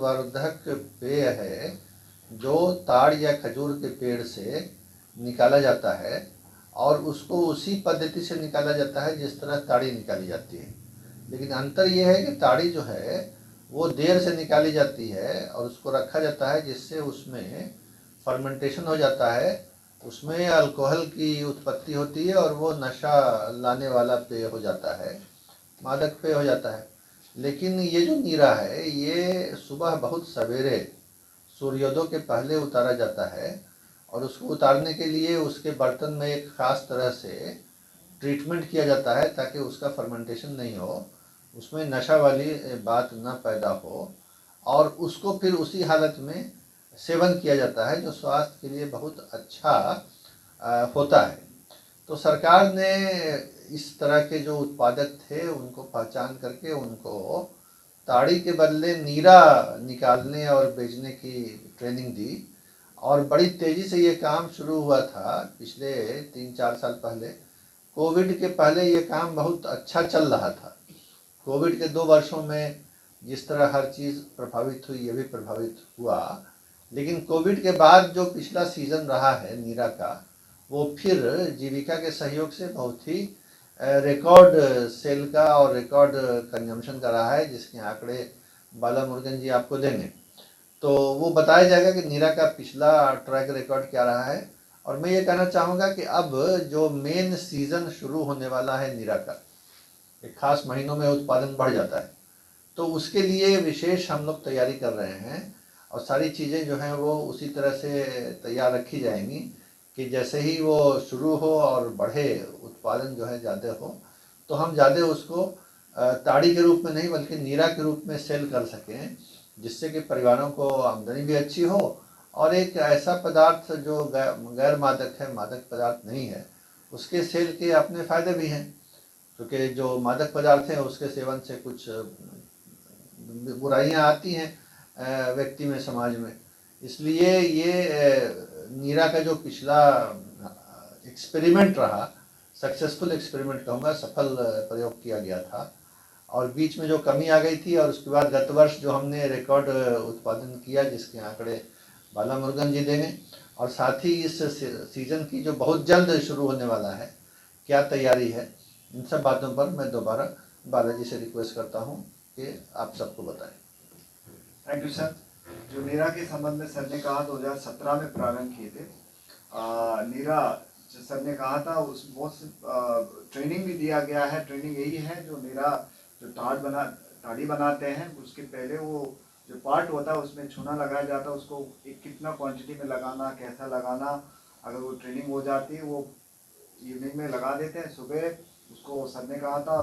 संवर्धक पेय है जो ताड़ या खजूर के पेड़ से निकाला जाता है और उसको उसी पद्धति से निकाला जाता है जिस तरह ताड़ी निकाली जाती है। लेकिन अंतर यह है कि ताड़ी जो है वो देर से निकाली जाती है और उसको रखा जाता है जिससे उसमें फर्मेंटेशन हो जाता है, उसमें अल्कोहल की उत्पत्ति होती है और वो नशा लाने वाला पेय हो जाता है, मादक पेय हो जाता है। लेकिन ये जो नीरा है ये सुबह बहुत सवेरे सूर्योदय के पहले उतारा जाता है और उसको उतारने के लिए उसके बर्तन में एक ख़ास तरह से ट्रीटमेंट किया जाता है ताकि उसका फर्मेंटेशन नहीं हो, उसमें नशा वाली बात ना पैदा हो और उसको फिर उसी हालत में सेवन किया जाता है जो स्वास्थ्य के लिए बहुत अच्छा होता है। तो सरकार ने इस तरह के जो उत्पादक थे उनको पहचान करके उनको ताड़ी के बदले नीरा निकालने और बेचने की ट्रेनिंग दी और बड़ी तेज़ी से ये काम शुरू हुआ था पिछले 3-4 साल पहले। कोविड के पहले ये काम बहुत अच्छा चल रहा था। कोविड के 2 वर्षों में जिस तरह हर चीज़ प्रभावित हुई ये भी प्रभावित हुआ, लेकिन कोविड के बाद जो पिछला सीज़न रहा है नीरा का वो फिर जीविका के सहयोग से बहुत ही रिकॉर्ड सेल का और रिकॉर्ड कंजम्पशन का रहा है, जिसके आंकड़े बालामुरुगन जी आपको देंगे। तो वो बताया जाएगा कि नीरा का पिछला ट्रैक रिकॉर्ड क्या रहा है। और मैं ये कहना चाहूँगा कि अब जो मेन सीज़न शुरू होने वाला है नीरा का, एक खास महीनों में उत्पादन बढ़ जाता है, तो उसके लिए विशेष हम लोग तैयारी कर रहे हैं और सारी चीज़ें जो हैं वो उसी तरह से तैयार रखी जाएंगी कि जैसे ही वो शुरू हो और बढ़े, उत्पादन जो है ज़्यादा हो, तो हम ज़्यादा उसको ताड़ी के रूप में नहीं बल्कि नीरा के रूप में सेल कर सकें, जिससे कि परिवारों को आमदनी भी अच्छी हो और एक ऐसा पदार्थ जो गैर मादक है, मादक पदार्थ नहीं है, उसके सेल के अपने फ़ायदे भी हैं। क्योंकि जो मादक पदार्थ हैं उसके सेवन से कुछ बुराइयां आती हैं व्यक्ति में, समाज में। इसलिए ये नीरा का जो पिछला एक्सपेरिमेंट रहा, सक्सेसफुल एक्सपेरिमेंट कहूँगा, सफल प्रयोग किया गया था और बीच में जो कमी आ गई थी और उसके बाद गत वर्ष जो हमने रिकॉर्ड उत्पादन किया जिसके आंकड़े बालामुरुगन जी देंगे, और साथ ही इस सीज़न की जो बहुत जल्द शुरू होने वाला है क्या तैयारी है, इन सब बातों पर मैं दोबारा बालाजी से रिक्वेस्ट करता हूं कि आप सबको बताएं। Thank you sir. जो नीरा के संबंध में सर ने कहा 2017 में प्रारंभ किए थे। नीरा जो सर ने कहा था उस बहुत ट्रेनिंग भी दिया गया है। ट्रेनिंग यही है जो नीरा जो ताड़ी बनाते हैं उसके पहले वो जो पार्ट होता है उसमें चूना लगाया जाता है, उसको एक कितना क्वांटिटी में लगाना, कैसा लगाना, अगर वो ट्रेनिंग हो जाती है वो इवनिंग में लगा देते हैं, सुबह उसको सर ने कहा था